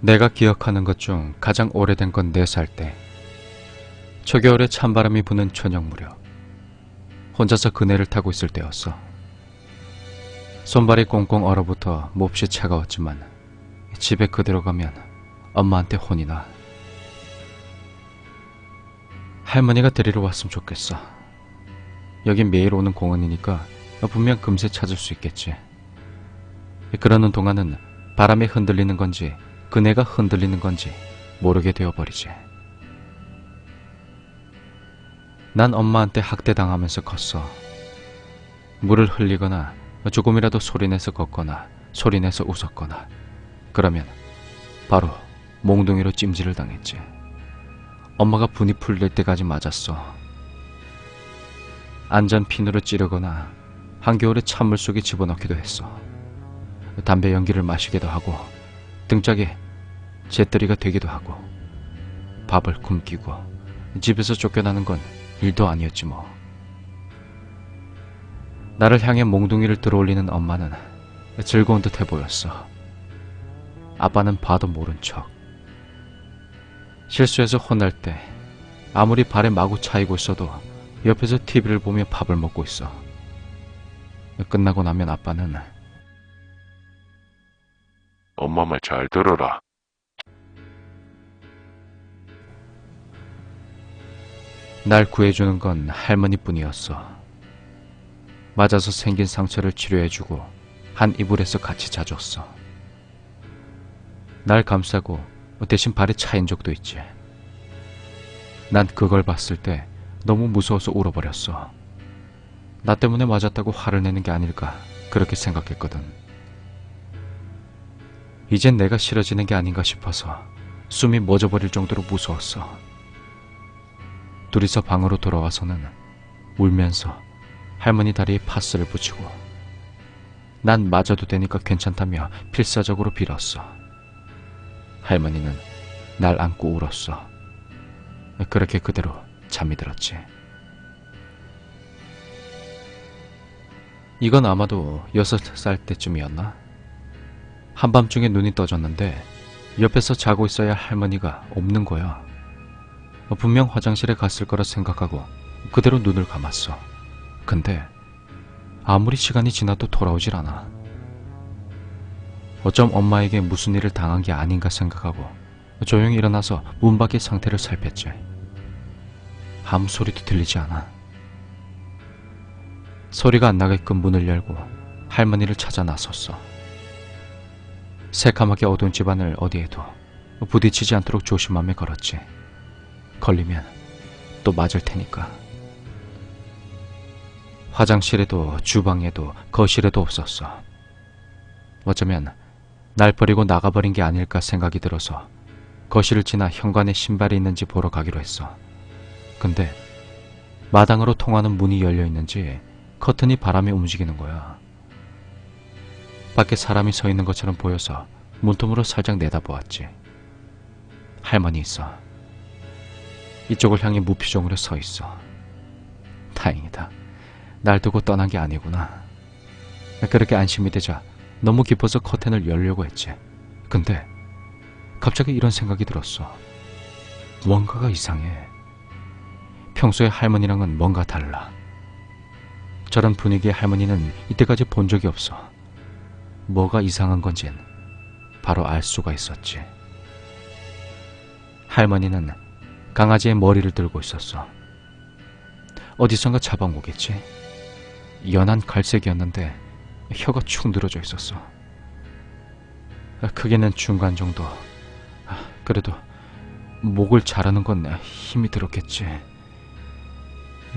내가 기억하는 것 중 가장 오래된 건 4살 때. 초겨울에 찬바람이 부는 저녁 무렵 혼자서 그네를 타고 있을 때였어. 손발이 꽁꽁 얼어붙어 몹시 차가웠지만 집에 그대로 가면 엄마한테 혼이 나. 할머니가 데리러 왔으면 좋겠어. 여긴 매일 오는 공원이니까 분명 금세 찾을 수 있겠지. 그러는 동안은 바람에 흔들리는 건지 그네가 흔들리는 건지 모르게 되어버리지. 난 엄마한테 학대당하면서 컸어. 물을 흘리거나 조금이라도 소리내서 걷거나 소리내서 웃었거나 그러면 바로 몽둥이로 찜질을 당했지. 엄마가 분이 풀릴 때까지 맞았어. 안전 핀으로 찌르거나 한겨울에 찬물 속에 집어넣기도 했어. 담배 연기를 마시기도 하고 등짝에 재떨이가 되기도 하고 밥을 굶기고 집에서 쫓겨나는 건 일도 아니었지 뭐. 나를 향해 몽둥이를 들어올리는 엄마는 즐거운 듯해 보였어. 아빠는 봐도 모른 척. 실수해서 혼날 때 아무리 발에 마구 차이고 있어도 옆에서 TV를 보며 밥을 먹고 있어. 끝나고 나면 아빠는 엄마 말 잘 들어라. 날 구해주는 건 할머니뿐이었어. 맞아서 생긴 상처를 치료해주고 한 이불에서 같이 자줬어. 날 감싸고 대신 발에 차인 적도 있지. 난 그걸 봤을 때 너무 무서워서 울어버렸어. 나 때문에 맞았다고 화를 내는 게 아닐까 그렇게 생각했거든. 이젠 내가 싫어지는 게 아닌가 싶어서 숨이 멎어버릴 정도로 무서웠어. 둘이서 방으로 돌아와서는 울면서 할머니 다리에 파스를 붙이고 난 맞아도 되니까 괜찮다며 필사적으로 빌었어. 할머니는 날 안고 울었어. 그렇게 그대로 잠이 들었지. 이건 아마도 6살 때쯤이었나? 한밤중에 눈이 떠졌는데 옆에서 자고 있어야 할 할머니가 없는 거야. 분명 화장실에 갔을 거라 생각하고 그대로 눈을 감았어. 근데 아무리 시간이 지나도 돌아오질 않아. 어쩜 엄마에게 무슨 일을 당한 게 아닌가 생각하고 조용히 일어나서 문 밖의 상태를 살폈지. 아무 소리도 들리지 않아. 소리가 안 나게끔 문을 열고 할머니를 찾아 나섰어. 새카맣게 어두운 집안을 어디에도 부딪히지 않도록 조심하며 걸었지. 걸리면 또 맞을 테니까. 화장실에도 주방에도 거실에도 없었어. 어쩌면 날 버리고 나가버린 게 아닐까 생각이 들어서 거실을 지나 현관에 신발이 있는지 보러 가기로 했어. 근데 마당으로 통하는 문이 열려 있는지 커튼이 바람에 움직이는 거야. 밖에 사람이 서 있는 것처럼 보여서 문틈으로 살짝 내다보았지. 할머니 있어. 이쪽을 향해 무표정으로 서 있어. 다행이다. 날 두고 떠난 게 아니구나. 그렇게 안심이 되자 너무 깊어서 커튼을 열려고 했지. 근데 갑자기 이런 생각이 들었어. 뭔가가 이상해. 평소에 할머니랑은 뭔가 달라. 저런 분위기의 할머니는 이때까지 본 적이 없어. 뭐가 이상한 건진 바로 알 수가 있었지. 할머니는 강아지의 머리를 들고 있었어. 어디선가 잡아온 거겠지. 연한 갈색이었는데 혀가 축 늘어져 있었어. 크기는 중간 정도. 그래도 목을 자르는 건 힘이 들었겠지.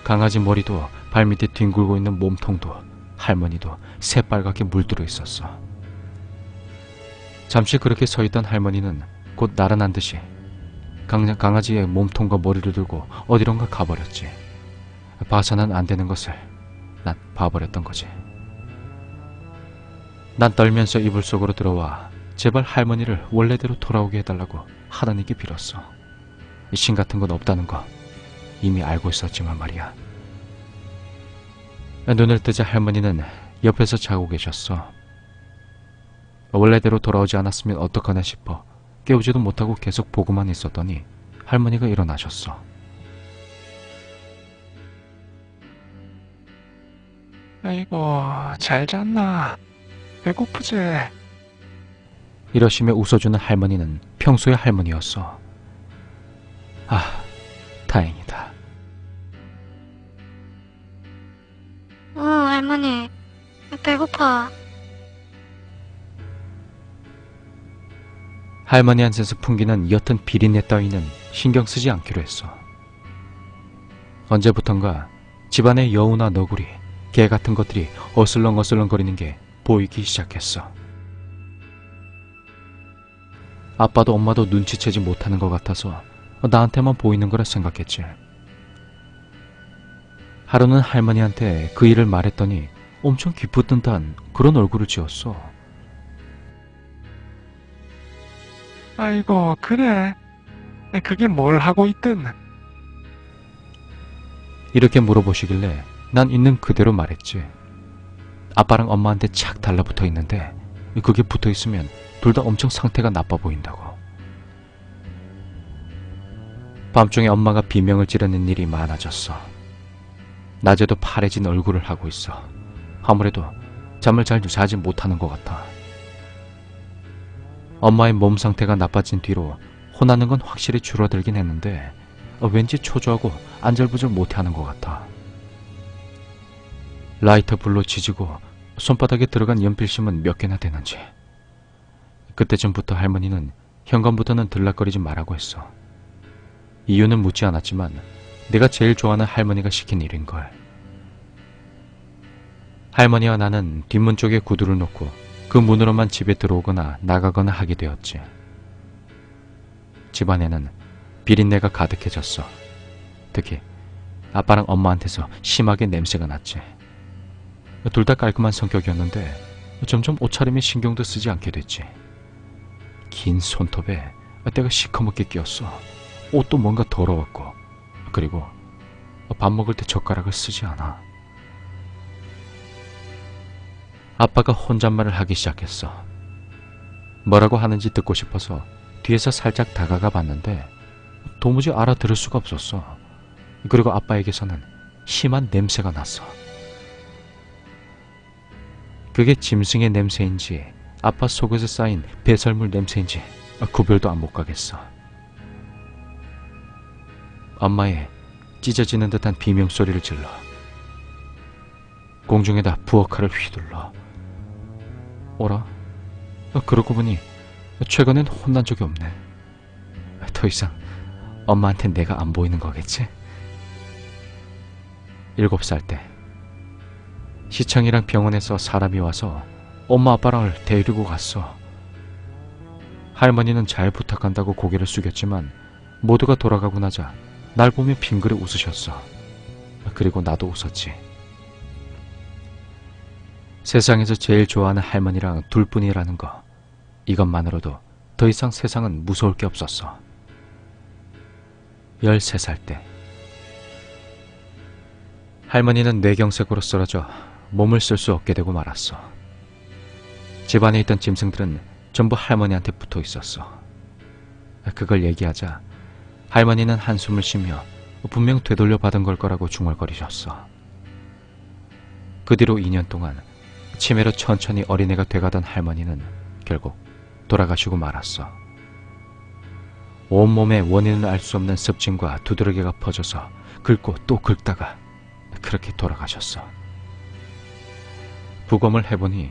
강아지 머리도 발밑에 뒹굴고 있는 몸통도 할머니도 새빨갛게 물들어 있었어. 잠시 그렇게 서 있던 할머니는 곧 나른한 듯이 강아지의 몸통과 머리를 들고 어디론가 가버렸지. 봐서는 안 되는 것을 난 봐버렸던 거지. 난 떨면서 이불 속으로 들어와 제발 할머니를 원래대로 돌아오게 해달라고 하나님께 빌었어. 신 같은 건 없다는 거 이미 알고 있었지만 말이야. 눈을 뜨자 할머니는 옆에서 자고 계셨어. 원래대로 돌아오지 않았으면 어떡하나 싶어 깨우지도 못하고 계속 보고만 있었더니 할머니가 일어나셨어. 아이고, 잘 잤나? 배고프지? 이러시며 웃어주는 할머니는 평소의 할머니였어. 아, 다행이다. 할머니. 배고파. 할머니한테서 풍기는 옅은 비린내 따위는 신경 쓰지 않기로 했어. 언제부턴가 집안의 여우나 너구리, 개 같은 것들이 어슬렁어슬렁거리는 게 보이기 시작했어. 아빠도 엄마도 눈치채지 못하는 것 같아서 나한테만 보이는 거라 생각했지. 하루는 할머니한테 그 일을 말했더니 엄청 기쁘던 듯한 그런 얼굴을 지었어. 아이고, 그래. 그게 뭘 하고 있든. 이렇게 물어보시길래 난 있는 그대로 말했지. 아빠랑 엄마한테 착 달라붙어 있는데 그게 붙어 있으면 둘 다 엄청 상태가 나빠 보인다고. 밤중에 엄마가 비명을 지르는 일이 많아졌어. 낮에도 파래진 얼굴을 하고 있어. 아무래도 잠을 잘 자지 못하는 것 같아. 엄마의 몸 상태가 나빠진 뒤로 혼나는 건 확실히 줄어들긴 했는데 왠지 초조하고 안절부절 못해하는 것 같아. 라이터 불로 지지고 손바닥에 들어간 연필심은 몇 개나 되는지. 그때쯤부터 할머니는 현관부터는 들락거리지 말라고 했어. 이유는 묻지 않았지만 내가 제일 좋아하는 할머니가 시킨 일인걸. 할머니와 나는 뒷문 쪽에 구두를 놓고 그 문으로만 집에 들어오거나 나가거나 하게 되었지. 집안에는 비린내가 가득해졌어. 특히 아빠랑 엄마한테서 심하게 냄새가 났지. 둘 다 깔끔한 성격이었는데 점점 옷차림에 신경도 쓰지 않게 됐지. 긴 손톱에 때가 시커멓게 끼었어. 옷도 뭔가 더러웠고, 그리고 밥 먹을 때 젓가락을 쓰지 않아. 아빠가 혼잣말을 하기 시작했어. 뭐라고 하는지 듣고 싶어서 뒤에서 살짝 다가가 봤는데 도무지 알아들을 수가 없었어. 그리고 아빠에게서는 심한 냄새가 났어. 그게 짐승의 냄새인지 아빠 속에서 쌓인 배설물 냄새인지 구별도 안 못 가겠어. 엄마의 찢어지는 듯한 비명소리를 질러 공중에다 부엌칼을 휘둘러. 어라? 그러고 보니 최근엔 혼난 적이 없네. 더 이상 엄마한테 내가 안 보이는 거겠지? 7살 때 시청이랑 병원에서 사람이 와서 엄마 아빠랑을 데리고 갔어. 할머니는 잘 부탁한다고 고개를 숙였지만 모두가 돌아가고 나자 날 보며 빙그레 웃으셨어. 그리고 나도 웃었지. 세상에서 제일 좋아하는 할머니랑 둘뿐이라는 거, 이것만으로도 더 이상 세상은 무서울 게 없었어. 13살 때 할머니는 뇌경색으로 쓰러져 몸을 쓸 수 없게 되고 말았어. 집안에 있던 짐승들은 전부 할머니한테 붙어 있었어. 그걸 얘기하자 할머니는 한숨을 쉬며 분명 되돌려 받은 걸 거라고 중얼거리셨어. 그 뒤로 2년 동안 치매로 천천히 어린애가 돼가던 할머니는 결국 돌아가시고 말았어. 온몸에 원인을 알 수 없는 습진과 두드러기가 퍼져서 긁고 또 긁다가 그렇게 돌아가셨어. 부검을 해보니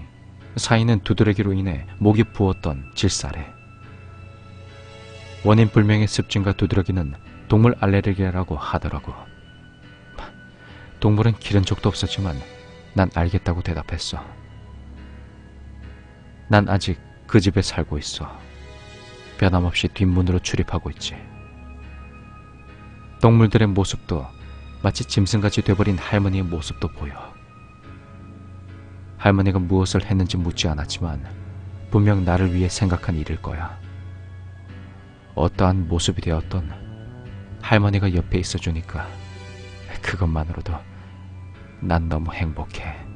사인은 두드러기로 인해 목이 부었던 질사래. 원인 불명의 습진과 두드러기는 동물 알레르기라고 하더라고. 동물은 기른 적도 없었지만 난 알겠다고 대답했어. 난 아직 그 집에 살고 있어. 변함없이 뒷문으로 출입하고 있지. 동물들의 모습도 마치 짐승같이 돼버린 할머니의 모습도 보여. 할머니가 무엇을 했는지 묻지 않았지만 분명 나를 위해 생각한 일일 거야. 어떠한 모습이 되었던 할머니가 옆에 있어주니까 그것만으로도 난 너무 행복해.